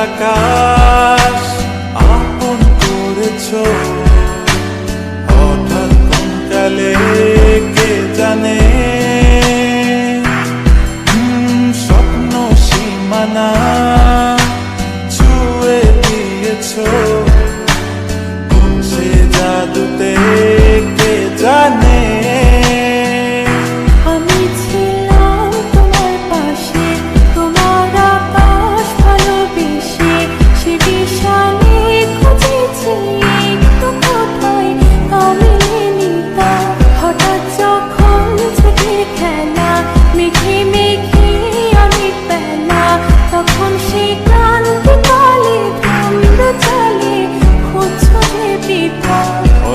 আকাশ আপন করেছ, হঠাৎ কোন কালে কে জানে স্বপ্ন সীমানা ছুঁয়ে দিয়েছ, সে জাদুতে কে জানে।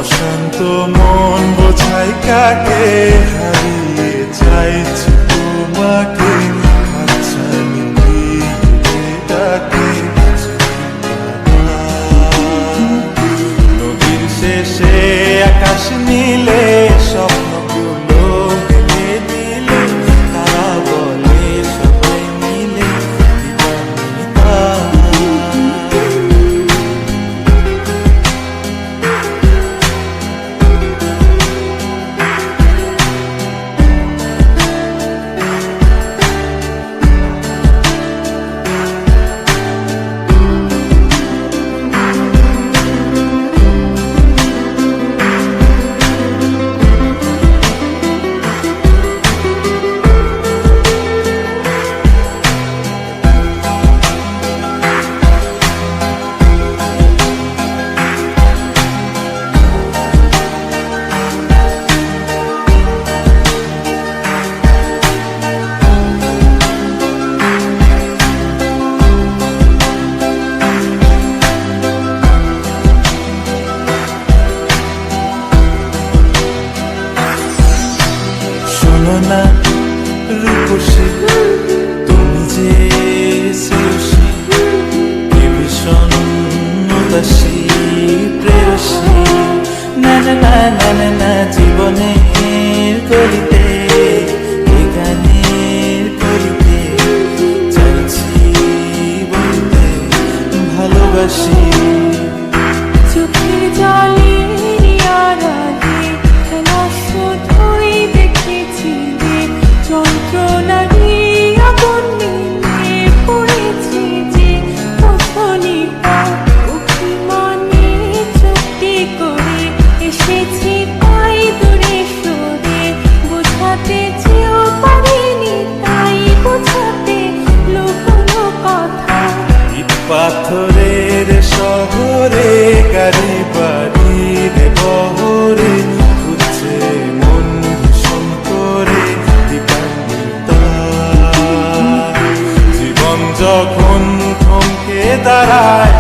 অশান্ত মন বোঝাই কাকে, হারিয়ে চাইছি তোমাকে, হাতছানি দিয়ে ডাকে। নদীর শেষে আকাশ নীলে স্বপ্নগুলো মেলে দিলে, তারা বলে সবাই মিলে দিবানিতা। শোনো না রূপসী, তুমি যে শ্রেয়সী, কে ভীষণ উদাসী প্রেয়সী। না না না না না না, জীবনের গলিতে এই গানের কলিতে চাইছি বলতে ভালোবাসি। চোখের জলে আড়ালে খেলা শুধুই দেখেছি, যন্ত্রণারই আগুন নিয়ে পড়েছি যে কখনিটা অভিমানে চুক্তি করে এসেছি তাই দূরে সরে, বোঝাতে চেয়েও পারিনি তাই বোঝাতে লুকোনো কথা। ইট পাথরের শহরে গাড়ি বাড়ির বহরে খুঁজছে মন ভীষণ করে দিবানিতা। জীবন যখন থমকে দাঁড়ায়